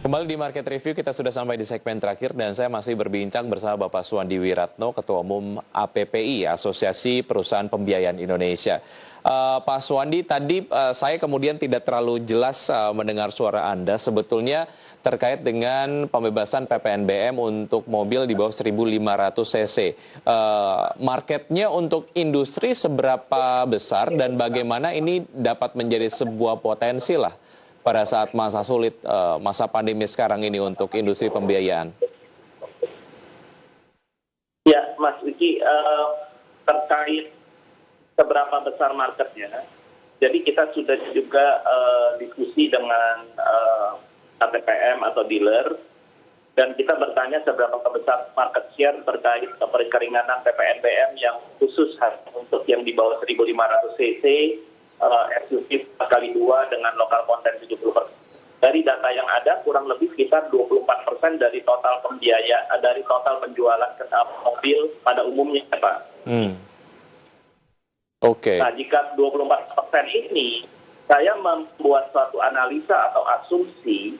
Kembali di Market Review, kita sudah sampai di segmen terakhir dan saya masih berbincang bersama Bapak Suwandi Wiratno, Ketua Umum APPI, Asosiasi Perusahaan Pembiayaan Indonesia. Pak Suwandi, tadi saya kemudian tidak terlalu jelas mendengar suara Anda. Sebetulnya terkait dengan pembebasan PPNBM untuk mobil di bawah 1.500 cc. Marketnya untuk industri seberapa besar dan bagaimana ini dapat menjadi sebuah potensi lah pada saat masa sulit, masa pandemi sekarang ini untuk industri pembiayaan? Ya, Mas Wiki, terkait seberapa besar marketnya, jadi kita sudah juga diskusi dengan ATPM atau dealer, dan kita bertanya seberapa besar market share terkait keringanan PPNBM yang khusus untuk yang di bawah 1.500 cc, SUV 4x2 dengan lokal konten 70%. Dari data yang ada, kurang lebih sekitar 24% dari total pembiayaan, dari total penjualan mobil pada umumnya, Pak. Oke. Nah, jika 24% ini, saya membuat suatu analisa atau asumsi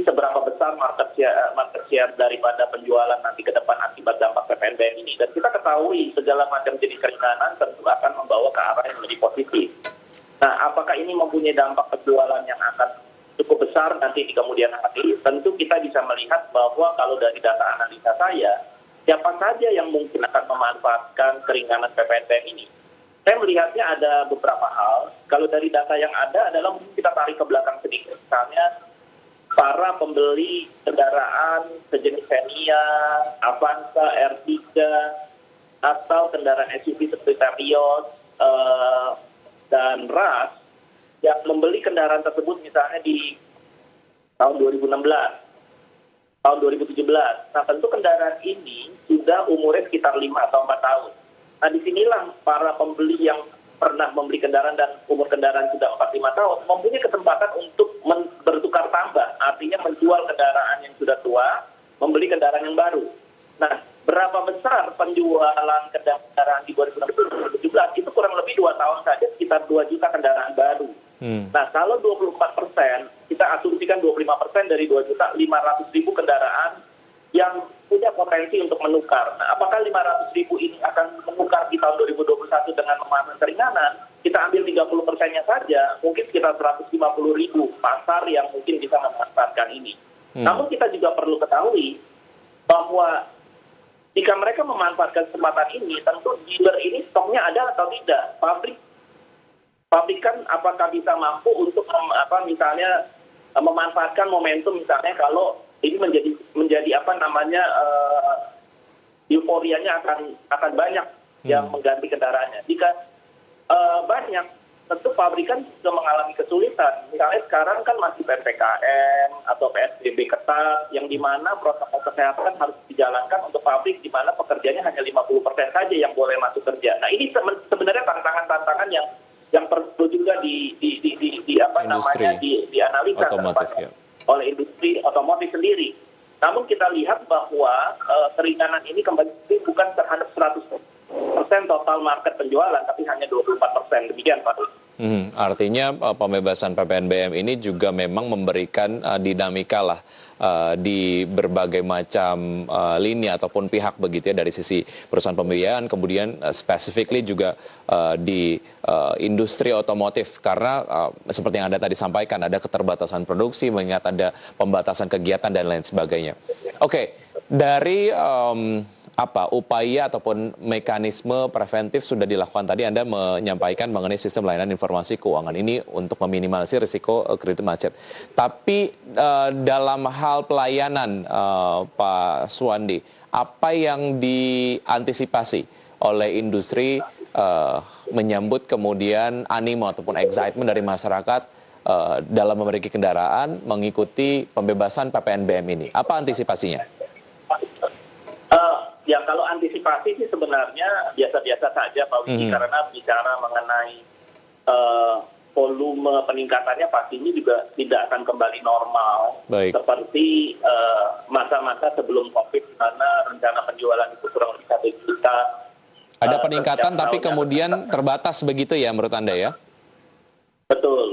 seberapa besar market share daripada penjualan nanti ke depan akibat dampak PPNBM ini. Dan kita ketahui segala macam jenis keringanan tentu akan membawa ke arah yang lebih positif. Nah, apakah ini mempunyai dampak penjualan yang akan cukup besar nanti di kemudian hari? Tentu kita bisa melihat bahwa kalau dari data analisa saya, siapa saja yang mungkin akan memanfaatkan keringanan PPNBM ini? Saya melihatnya ada beberapa hal. Kalau dari data yang ada adalah mungkin kita tarik ke belakang sedikit. Misalnya, para pembeli kendaraan sejenis Xenia, Avanza, R3, atau kendaraan SUV seperti Terios dan Rush yang membeli kendaraan tersebut misalnya di tahun 2016, tahun 2017. Nah, tentu kendaraan ini sudah umurnya sekitar 5 atau 4 tahun. Nah, disinilah para pembeli yang pernah membeli kendaraan dan umur kendaraan sudah 4-5 tahun mempunyai kesempatan untuk bertukar tambah, artinya menjual kendaraan yang sudah tua, membeli kendaraan yang baru. Nah, berapa besar penjualan kendaraan di 2016-2017 itu kurang lebih 2 tahun saja sekitar 2 juta kendaraan baru. Nah, kalau 24%, kita asumsikan 25% dari 2.500.000 kendaraan yang punya potensi untuk menukar. Nah, apakah 500.000 ini akan menukar di tahun 2021 dengan memanfaatkan keringanan? Kita ambil 30%-nya saja, mungkin sekitar 150.000 pasar yang mungkin bisa memanfaatkan ini. Namun kita juga perlu ketahui bahwa jika mereka memanfaatkan kesempatan ini, tentu dealer ini stoknya ada atau tidak. Pabrikan apakah bisa mampu untuk misalnya memanfaatkan momentum, misalnya kalau ini menjadi euforianya akan banyak yang mengganti kendaraannya. Jika banyak, tentu pabrikan juga mengalami kesulitan. Misalnya sekarang kan masih PPKM atau PSBB ketat, yang dimana protokol kesehatan harus dijalankan untuk pabrik, di mana pekerjanya hanya 50% saja yang boleh masuk kerja. Nah, ini sebenarnya tantangan-tantangan yang perlu juga dianalisa oleh industri otomotif sendiri. Namun kita lihat bahwa keringanan ini kembali bukan terhadap 100% total market penjualan, tapi hanya 24%. Demikian, Pak. Artinya pembebasan PPNBM ini juga memang memberikan dinamika lah di berbagai macam lini ataupun pihak begitu ya, dari sisi perusahaan pembiayaan, kemudian specifically juga di industri otomotif, karena seperti yang Anda tadi sampaikan, ada keterbatasan produksi, mengingat ada pembatasan kegiatan dan lain sebagainya. Oke, dari upaya ataupun mekanisme preventif sudah dilakukan. Tadi Anda menyampaikan mengenai sistem layanan informasi keuangan ini untuk meminimalisir risiko kredit macet. Tapi dalam hal pelayanan, Pak Suwandi, apa yang diantisipasi oleh industri menyambut kemudian animo ataupun excitement dari masyarakat dalam memiliki kendaraan mengikuti pembebasan PPNBM ini? Apa antisipasinya? Ya, kalau antisipasi sih sebenarnya biasa-biasa saja, Pak Wiki, karena bicara mengenai volume peningkatannya pastinya juga tidak akan kembali normal. Baik. Seperti masa-masa sebelum COVID, di mana rencana penjualan itu kurang lebih 1 juta. Ada peningkatan tapi kemudian terbatas begitu ya menurut Anda ya?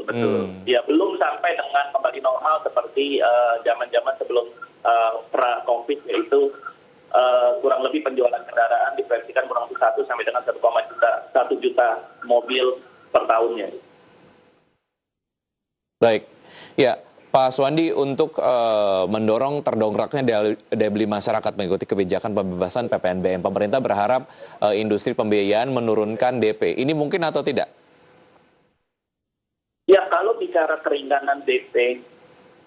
Betul. Ya, belum sampai dengan kembali normal seperti seperti zaman-zaman sebelum pra-COVID, yaitu kurang lebih penjualan kendaraan diproyeksikan kurang lebih 1 sampai dengan 1 juta mobil per tahunnya. Baik, ya Pak Suwandi, untuk mendorong terdongkraknya daya beli masyarakat mengikuti kebijakan pembebasan PPNBM, pemerintah berharap industri pembiayaan menurunkan DP. Ini mungkin atau tidak? Ya, kalau bicara keringanan DP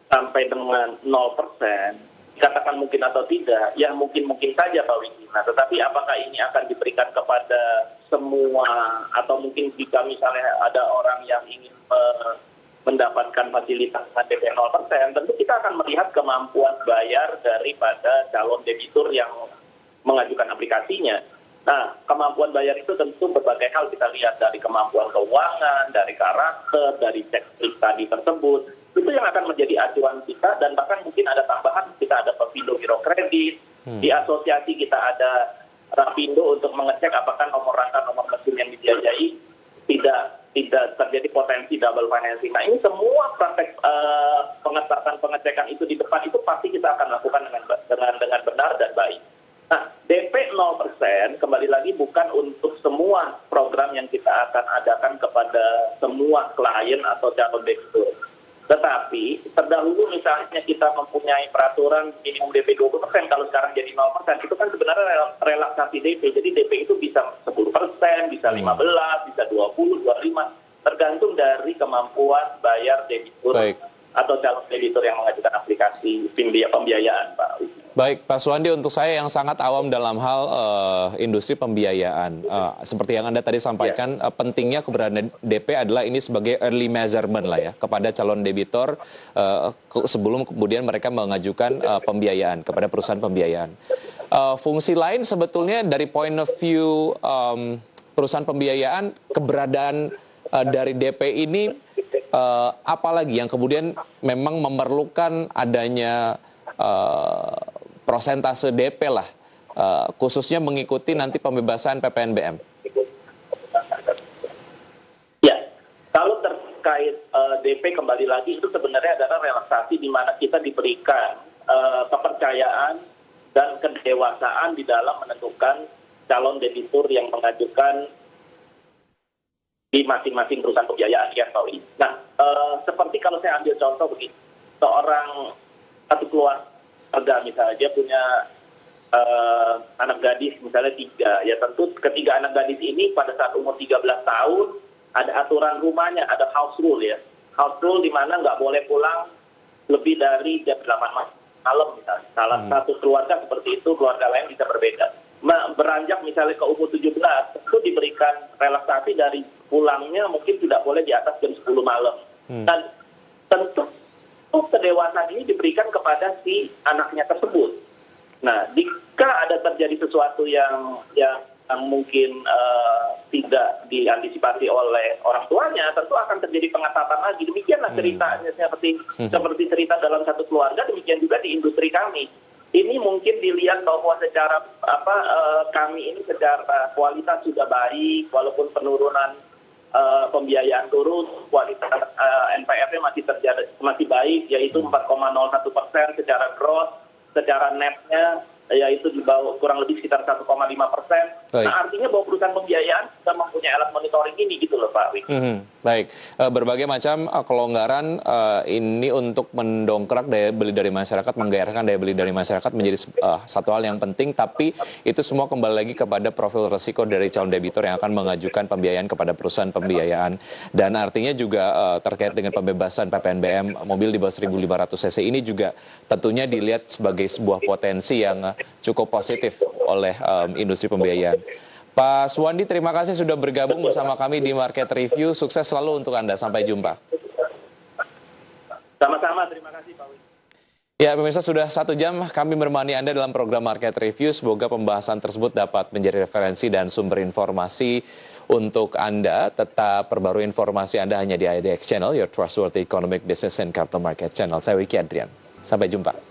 sampai dengan 0%, dikatakan mungkin atau tidak, ya mungkin saja Pak Wiki. Nah, tetapi apakah ini akan diberikan kepada semua, atau mungkin jika misalnya ada orang yang ingin mendapatkan fasilitas DP 0%, tentu kita akan melihat kemampuan bayar daripada calon debitur yang mengajukan aplikasinya. Nah, kemampuan bayar itu tentu berbagai hal kita lihat, dari kemampuan keuangan, dari karakter, dari cek tadi tersebut. Itu yang akan menjadi acuan kita, dan bahkan mungkin ada tambahan, kita ada Pepindo Giro Kredit, di asosiasi kita ada Rapindo untuk mengecek apakah nomor rangka nomor mesin yang dibiayai tidak terjadi potensi double financing. Nah, ini semua praktek pengecekan itu di depan itu pasti kita akan lakukan dengan benar dan baik. Nah, DP 0% kembali lagi bukan untuk semua program yang kita akan adakan kepada semua klien atau calon debitur. Tetapi terdahulu misalnya kita mempunyai peraturan minimum DP 20%, kalau sekarang jadi 0%, itu kan sebenarnya relaksasi DP. Jadi DP itu bisa 10%, bisa 15%, bisa 20%, 25%, tergantung dari kemampuan bayar debitur. Baik. Atau calon debitur yang mengajukan aplikasi pembiayaan, Pak. Baik, Pak Suwandi, untuk saya yang sangat awam dalam hal industri pembiayaan, seperti yang Anda tadi sampaikan, pentingnya keberadaan DP adalah ini sebagai early measurement lah ya, kepada calon debitor sebelum kemudian mereka mengajukan pembiayaan kepada perusahaan pembiayaan. Fungsi lain sebetulnya dari point of view perusahaan pembiayaan, keberadaan dari DP ini apalagi yang kemudian memang memerlukan adanya prosentase DP lah, khususnya mengikuti nanti pembebasan PPNBM. Ya, kalau terkait DP kembali lagi itu sebenarnya adalah relaksasi di mana kita diberikan kepercayaan dan kedewasaan di dalam menentukan calon debitur yang mengajukan di masing-masing perusahaan pembiayaan yang tahu ini. Nah, seperti kalau saya ambil contoh begini, satu keluarga misalnya dia punya anak gadis misalnya 3, ya tentu ketiga anak gadis ini pada saat umur 13 tahun ada aturan rumahnya, ada house rule ya, house rule di mana nggak boleh pulang lebih dari jam 8 malam misalnya. Salah satu keluarga seperti itu, keluarga lain bisa berbeda. Beranjak misalnya ke umur 17, itu diberikan relaksasi dari pulangnya mungkin tidak boleh di atas jam 10 malam. Dan tentu kedewasaan ini diberikan kepada si anaknya tersebut. Nah, jika ada terjadi sesuatu yang mungkin tidak diantisipasi oleh orang tuanya, tentu akan terjadi pengetatan lagi. Demikianlah ceritanya seperti cerita dalam satu keluarga, demikian juga di industri kami. Ini mungkin dilihat bahwa secara kami ini secara kualitas sudah baik, walaupun penurunan pembiayaan turun, kualitas NPR-nya masih baik, yaitu 4,01% secara gross, secara net-nya yaitu di bawah kurang lebih sekitar 1,5%. Nah, artinya bahwa perusahaan pembiayaan sudah mempunyai alat monitoring ini gitu loh Pak Wik. Baik, berbagai macam kelonggaran ini untuk mendongkrak daya beli dari masyarakat, menggairahkan daya beli dari masyarakat menjadi satu hal yang penting, tapi itu semua kembali lagi kepada profil resiko dari calon debitur yang akan mengajukan pembiayaan kepada perusahaan pembiayaan. Dan artinya juga terkait dengan pembebasan PPNBM mobil di bawah 1.500 cc ini juga tentunya dilihat sebagai sebuah potensi yang cukup positif oleh industri pembiayaan. Pak Suwandi, terima kasih sudah bergabung bersama kami di Market Review. Sukses selalu untuk Anda. Sampai jumpa. Sama-sama, terima kasih Pak Wik. Ya, pemirsa, sudah 1 jam kami menemani Anda dalam program Market Review. Semoga pembahasan tersebut dapat menjadi referensi dan sumber informasi untuk Anda. Tetap perbarui informasi Anda hanya di IDX Channel, your trustworthy economic business and capital market channel. Saya Wiki Adrian. Sampai jumpa.